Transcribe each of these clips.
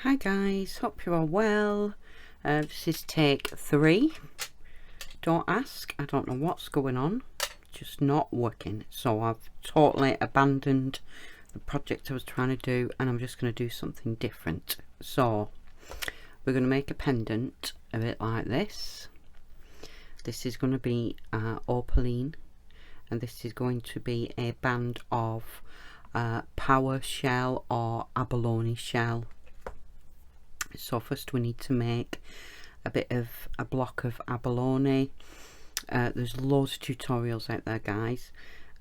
Hi guys, hope you're all well. This is take 3. Don't ask, I don't know what's going on, just not working. So I've totally abandoned the project I was trying to do and I'm just going to do something different. So we're going to make a pendant a bit like this. This is going to be Opaline, and this is going to be a band of Paua shell or Abalone shell. So first we need to make a block of abalone. There's loads of tutorials out there, guys.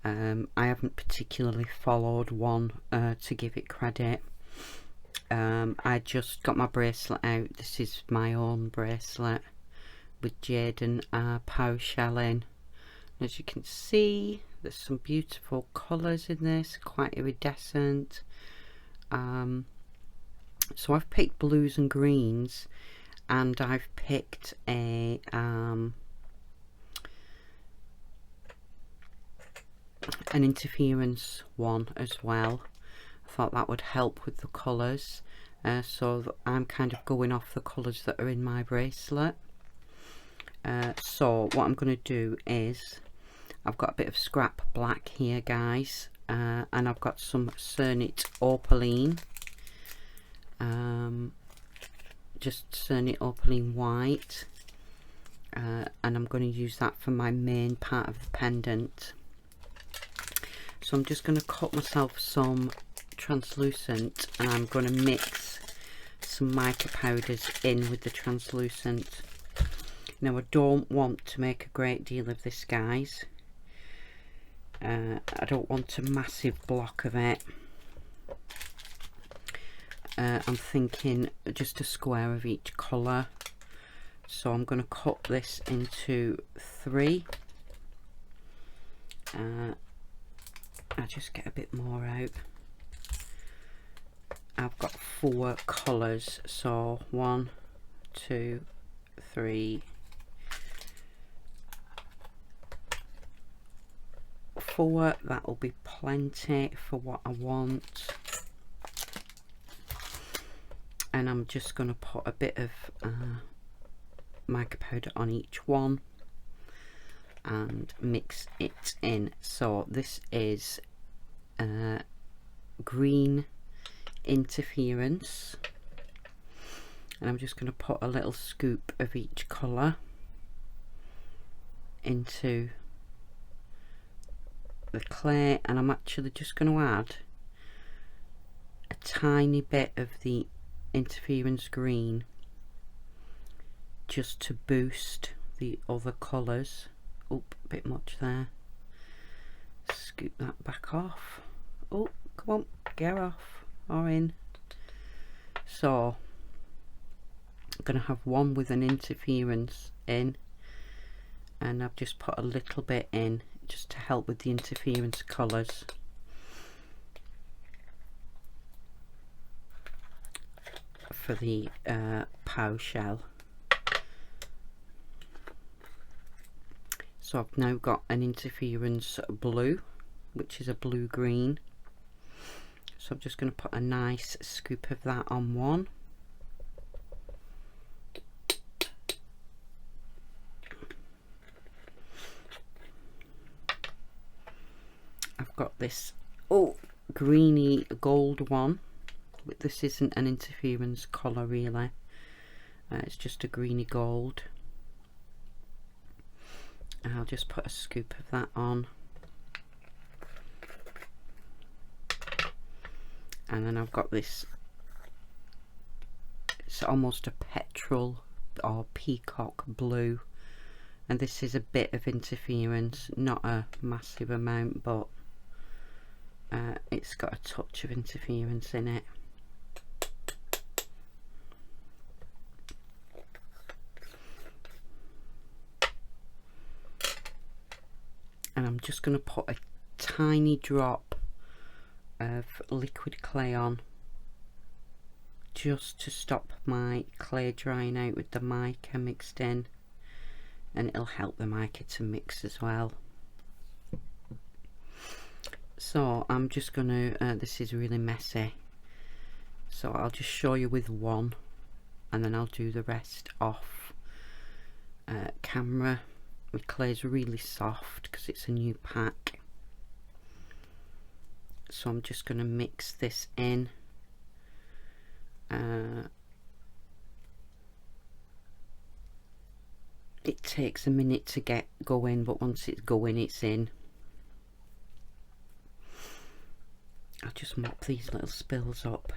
I haven't particularly followed one to give it credit. I just got my bracelet out. This is my own bracelet with jade and Paua shell in. As you can see, there's some beautiful colours in this, quite iridescent. So I've picked blues and greens, and I've picked a an interference one as well. I thought that would help with the colours, so I'm kind of going off the colours that are in my bracelet. So what I'm going to do is, I've got a bit of scrap black here, guys, and I've got some Cernit Opaline. Just Cernit Opaline white, and I'm going to use that for my main part of the pendant. So I'm just going to cut myself some translucent, and I'm going to mix some mica powders in with the translucent. Now I don't want to make a great deal of this, guys. I don't want a massive block of it. I'm thinking just a square of each colour. So I'm going to cut this into 3. I'll just get a bit more out. I've got 4 colours, so 1, 2, 3, 4. That will be plenty for what I want. And I'm just going to put a bit of mica powder on each one and mix it in. So this is green interference, and I'm just going to put a little scoop of each colour into the clay, and I'm actually just going to add a tiny bit of the interference green just to boost the other colours. Oh, a bit much there. Scoop that back off. Oh, come on, get off or in. So I'm going to have one with an interference in, and I've just put a little bit in just to help with the interference colours. For the Paua shell. So I've now got an interference blue, which is a blue green. So I'm just going to put a nice scoop of that on one. I've got this greeny gold one. But this isn't an interference colour really, it's just a greeny gold, and I'll just put a scoop of that on, and then I've got this, it's almost a petrol or peacock blue, and this is a bit of interference, not a massive amount, but it's got a touch of interference in it. And I'm just going to put a tiny drop of liquid clay on, just to stop my clay drying out with the mica mixed in, and it'll help the mica to mix as well. So I'm just going to, this is really messy, So I'll just show you with one, and then I'll do the rest off camera. My clay's really soft because it's a new pack. So I'm just going to mix this in. It takes a minute to get going, but once it's going, it's in. I'll just mop these little spills up.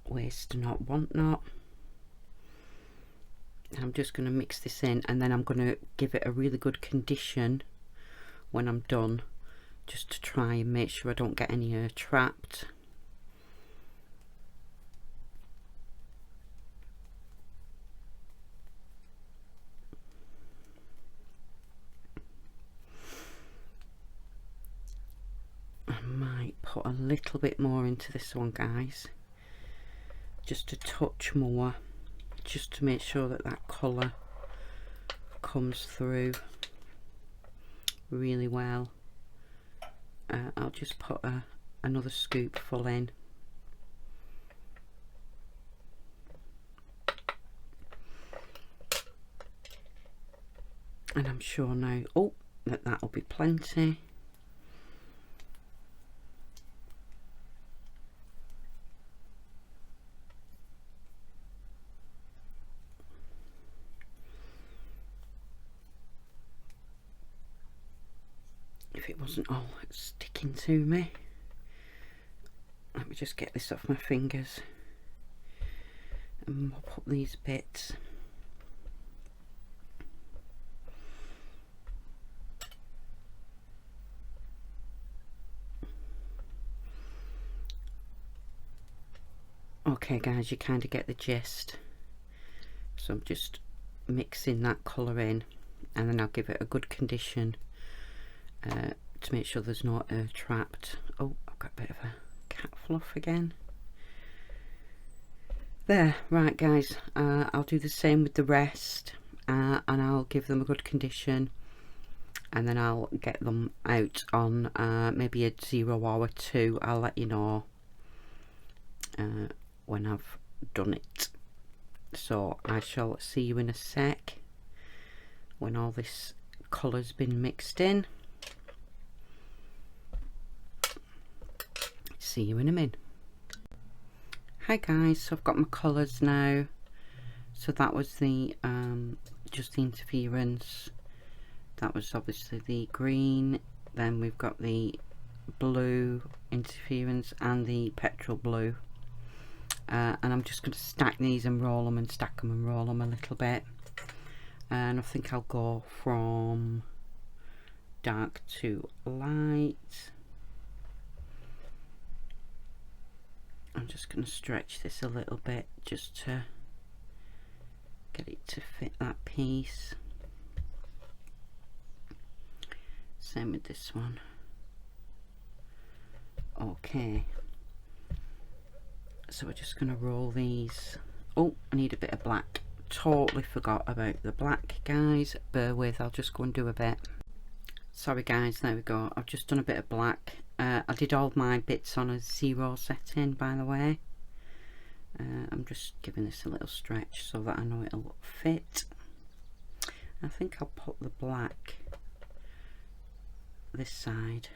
Waste not, want not. I'm just going to mix this in, and then I'm going to give it a really good condition when I'm done, just to try and make sure I don't get any trapped. I might put a little bit more into this one, guys, just a touch more, just to make sure that that colour comes through really well. I'll just put another scoop full in. And I'm sure now, that'll be plenty. If it wasn't all sticking to me. Let me just get this off my fingers and mop up these bits. Okay guys, you kind of get the gist. So I'm just mixing that colour in, and then I'll give it a good condition to make sure there's no trapped. Oh, I've got a bit of a cat fluff again. There, right guys, I'll do the same with the rest, and I'll give them a good condition, and then I'll get them out on maybe a 0 hour 2. I'll let you know when I've done it. So I shall see you in a sec when all this colour's been mixed in. See you in a minute. Hi guys, so I've got my colours now. So that was the just the interference. That was obviously the green. Then we've got the blue interference and the petrol blue. And I'm just going to stack these and roll them and stack them and roll them a little bit. And I think I'll go from dark to light. I'm just going to stretch this a little bit just to get it to fit that piece. Same with this one. Okay. So we're just going to roll these. Oh, I need a bit of black. Totally forgot about the black, guys. Bear with, I'll just go and do a bit. Sorry guys, there we go. I've just done a bit of black. I did all my bits on a 0 setting, by the way. I'm just giving this a little stretch so that I know it'll fit. I think I'll put the black this side.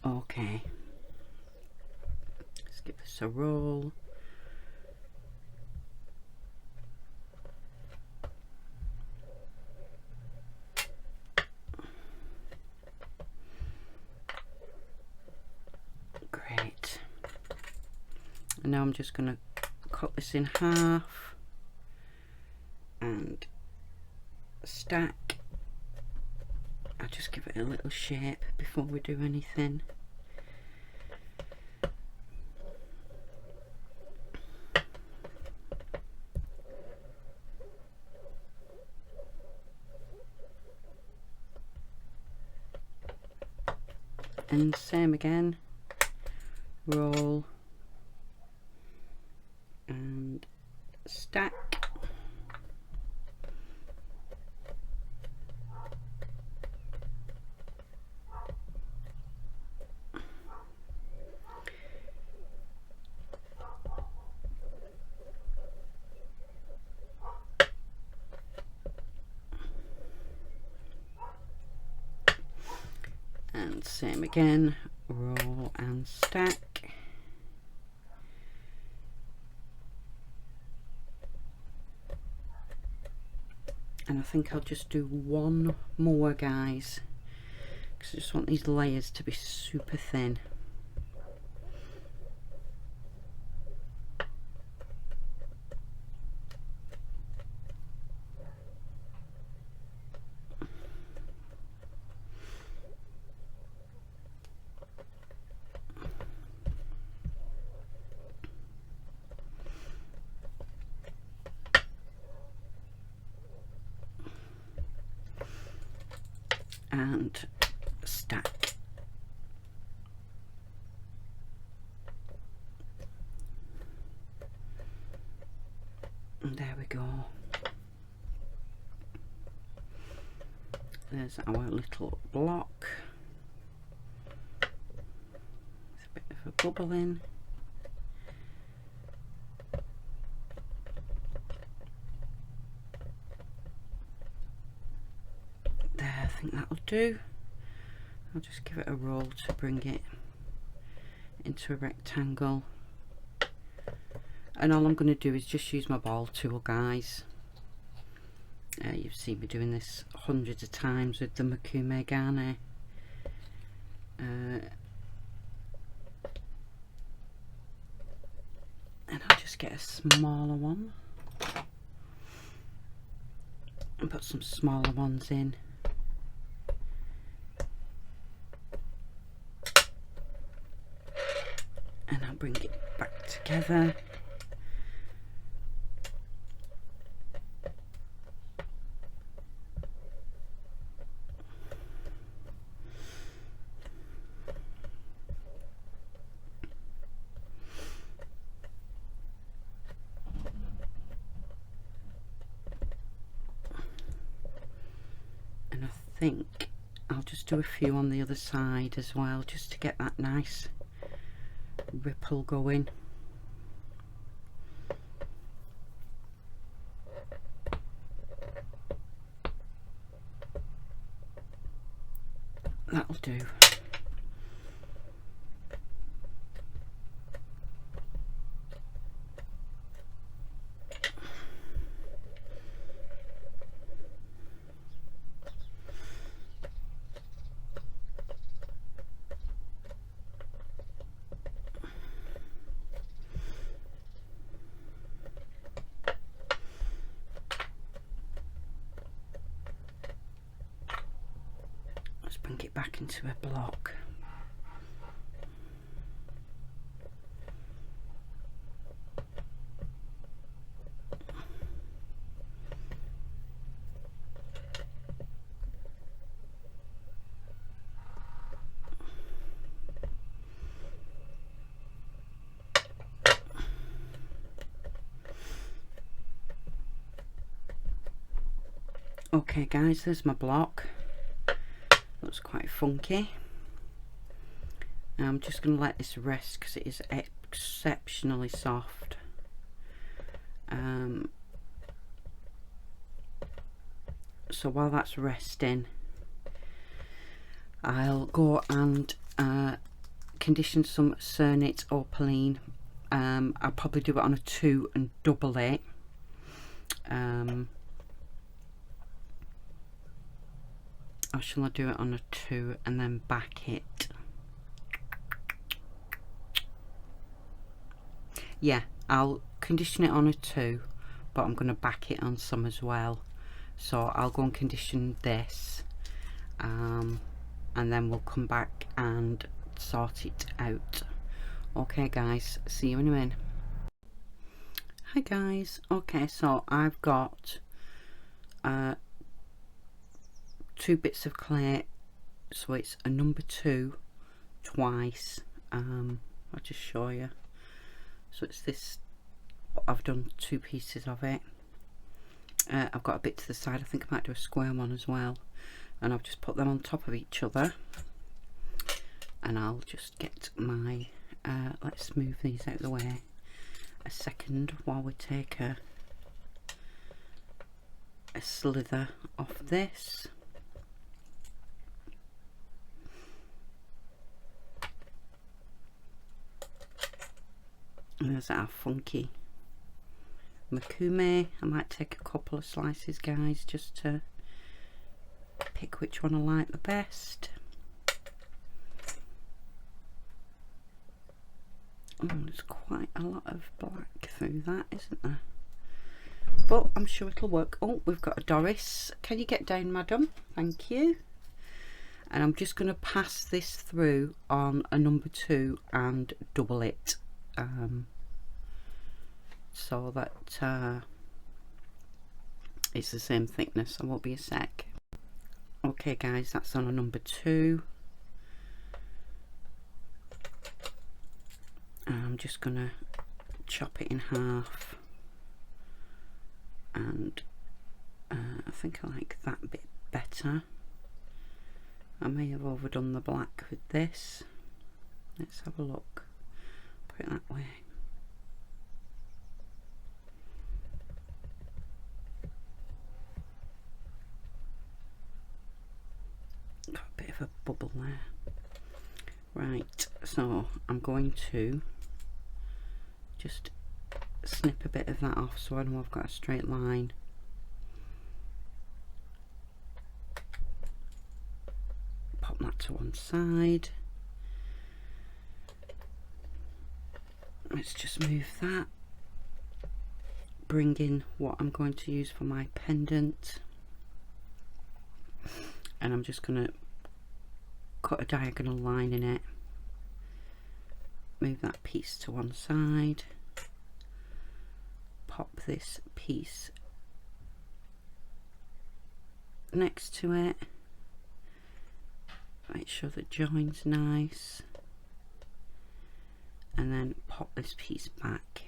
Okay, let's give this a roll. Great. And now I'm just going to cut this in half and stack. I'll just give it a little shape before we do anything. And same again, roll. Same again, roll and stack. And I think I'll just do one more, guys, because I just want these layers to be super thin. And stack. And there we go. There's our little block. There's a bit of a bubble in. There, I think that'll do. I'll just give it a roll to bring it into a rectangle. And all I'm going to do is just use my ball tool, guys. You've seen me doing this hundreds of times with the Makume Gane. And I'll just get a smaller one and put some smaller ones in. And I'll bring it back together. And I think I'll just do a few on the other side as well, just to get that nice ripple going. That'll do. Bring it back into a block. Okay guys, there's my block. Looks quite funky. I'm just going to let this rest because it is exceptionally soft. So while that's resting, I'll go and condition some Cernit Opaline. I'll probably do it on a 2 and double it. Or shall I do it on a 2 and then back it? Yeah, I'll condition it on a 2, but I'm going to back it on some as well. So I'll go and condition this, and then we'll come back and sort it out. Okay guys, see you in a minute. Hi guys. Okay, so I've got 2 bits of clay, so it's a number 2 twice. I'll just show you. So it's this, I've done 2 pieces of it. I've got a bit to the side. I think I might do a square one as well, and I've just put them on top of each other. And I'll just get my let's move these out of the way a second while we take a slither off this. And there's our funky makume. I might take a couple of slices, guys, just to pick which one I like the best. Oh, there's quite a lot of black through that, isn't there? But I'm sure it'll work. Oh, we've got a Doris. Can you get down, madam? Thank you. And I'm just going to pass this through on a number 2 and double it, so that it's the same thickness. I won't be a sec. Okay guys, that's on a number 2. And I'm just going to chop it in half, and I think I like that bit better. I may have overdone the black with this. Let's have a look. Put it that way. Got a bit of a bubble there. Right, so I'm going to just snip a bit of that off so I know I've got a straight line. Pop that to one side. Let's just move that. Bring in what I'm going to use for my pendant. And I'm just going to cut a diagonal line in it. Move that piece to one side. Pop this piece next to it. Make sure the join's nice, and then pop this piece back.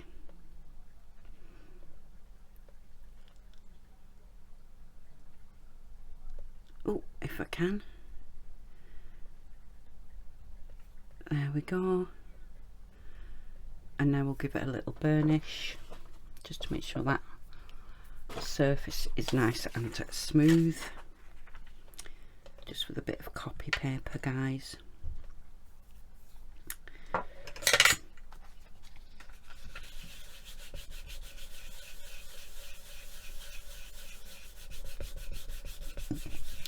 Oh, if I can. There we go. And now we'll give it a little burnish, just to make sure that surface is nice and smooth. Just with a bit of copy paper, guys.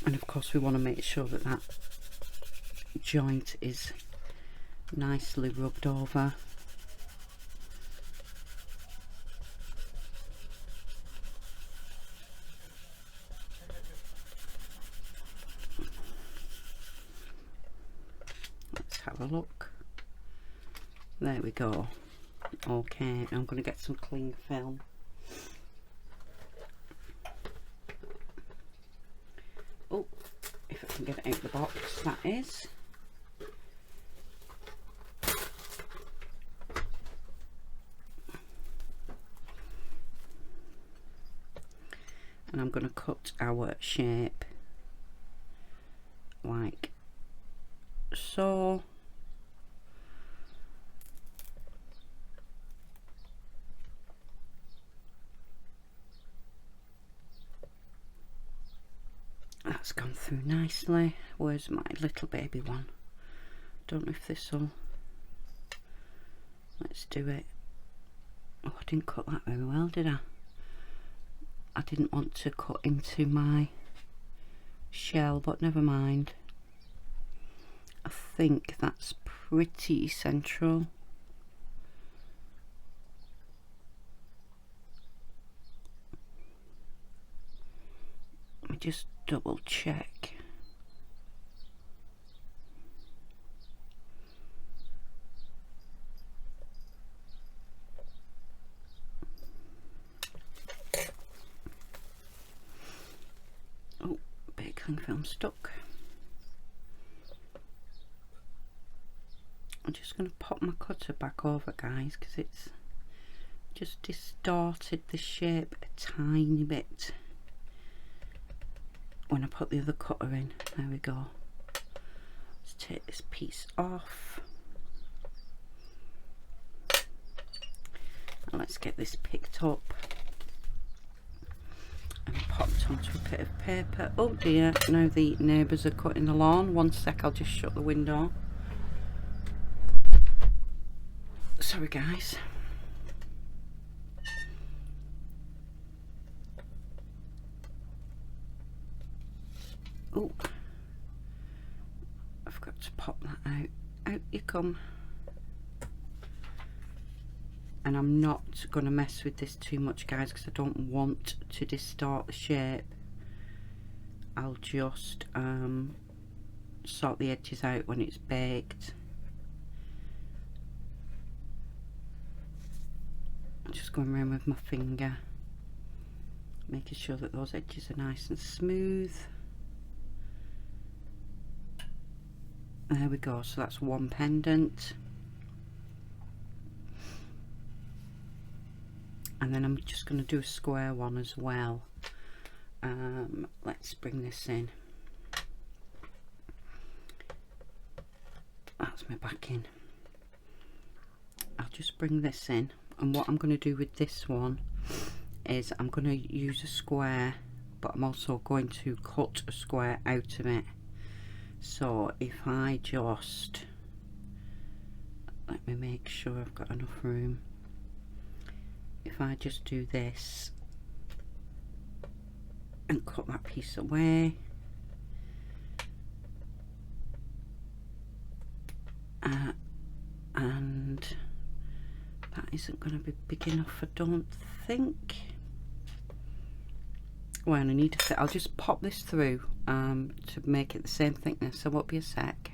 And of course we want to make sure that that joint is nicely rubbed over. Have a look. There we go. Okay, I'm going to get some cling film. Oh, if I can get it out of the box, that is. And I'm going to cut our shape like so. That's gone through nicely. Where's my little baby one? Don't know if this will. Let's do it. Oh, I didn't cut that very well, did I? I didn't want to cut into my shell, but never mind. I think that's pretty central. Let me just double check. Oh, bit of cling film stuck. I'm just going to pop my cutter back over, guys, because it's just distorted the shape a tiny bit when I put the other cutter in. There we go. Let's take this piece off and let's get this picked up and popped onto a bit of paper. Oh dear, now the neighbours are cutting the lawn. One sec, I'll just shut the window. Sorry guys. Oh, I've got to pop that out. Out you come. And I'm not going to mess with this too much, guys, because I don't want to distort the shape. I'll just sort the edges out when it's baked. I'm just going around with my finger, making sure that those edges are nice and smooth. There we go, so that's one pendant. And then I'm just going to do a square one as well. Let's bring this in. That's my backing. I'll just bring this in, and what I'm going to do with this one is I'm going to use a square, but I'm also going to cut a square out of it. So if I just, let me make sure I've got enough room. If I just do this and cut that piece away, and that isn't going to be big enough, I don't think. Well, I need to, I'll just pop this through to make it the same thickness, so won't be a sec.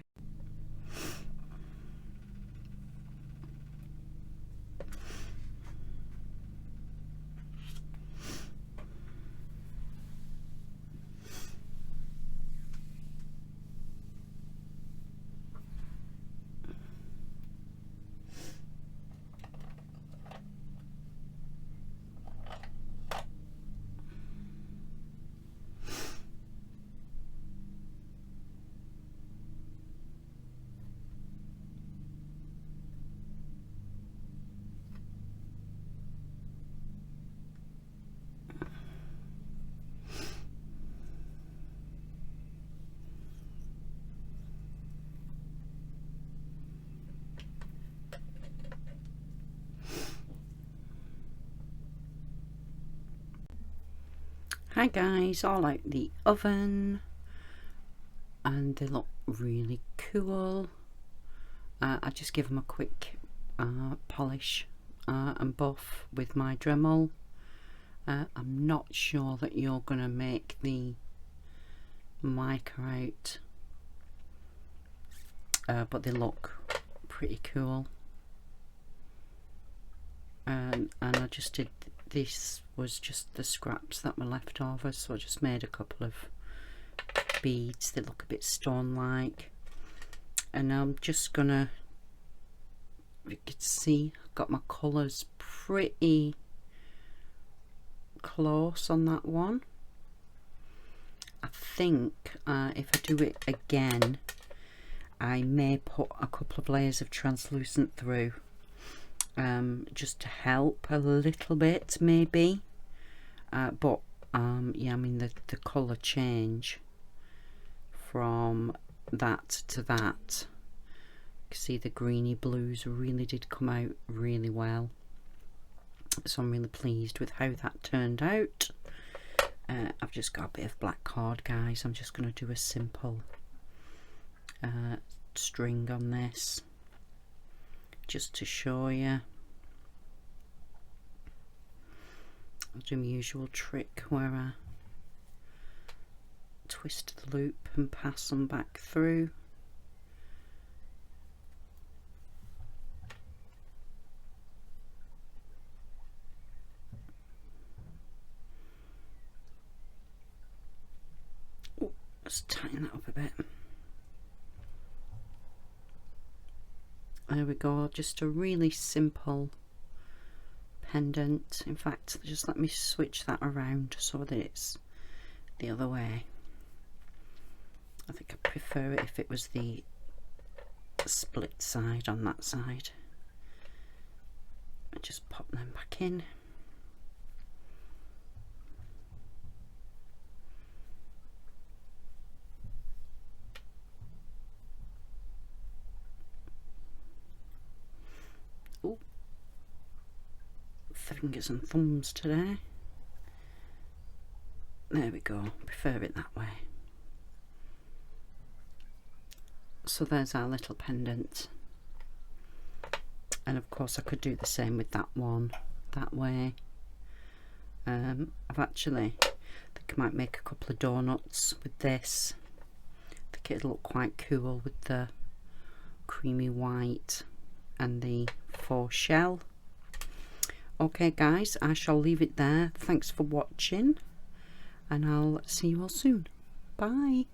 Hi guys, all out the oven, and they look really cool. I just give them a quick polish and buff with my Dremel. I'm not sure that you're going to make the mica out, but they look pretty cool. And I just did, this was just the scraps that were left over, so I just made a couple of beads that look a bit stone like, and I'm just gonna, you can see I've got my colours pretty close on that one. I think if I do it again I may put a couple of layers of translucent through, just to help a little bit maybe, but yeah, I mean the colour change from that to that, you can see the greeny blues really did come out really well, so I'm really pleased with how that turned out. I've just got a bit of black cord, guys. I'm just going to do a simple string on this just to show you. I'll do my usual trick where I twist the loop and pass them back through. Oh, let's tighten that up a bit. There we go, just a really simple pendant. In fact, just let me switch that around so that it's the other way. I think I prefer it if it was the split side on that side. And just pop them back in. Oh, fingers and thumbs today. There we go, prefer it that way. so there's our little pendant. And of course I could do the same with that one that way. I've actually, I think I might make a couple of donuts with this. I think it'll look quite cool with the creamy white and the faux shell. Okay guys, I shall leave it there. Thanks for watching, and I'll see you all soon. Bye.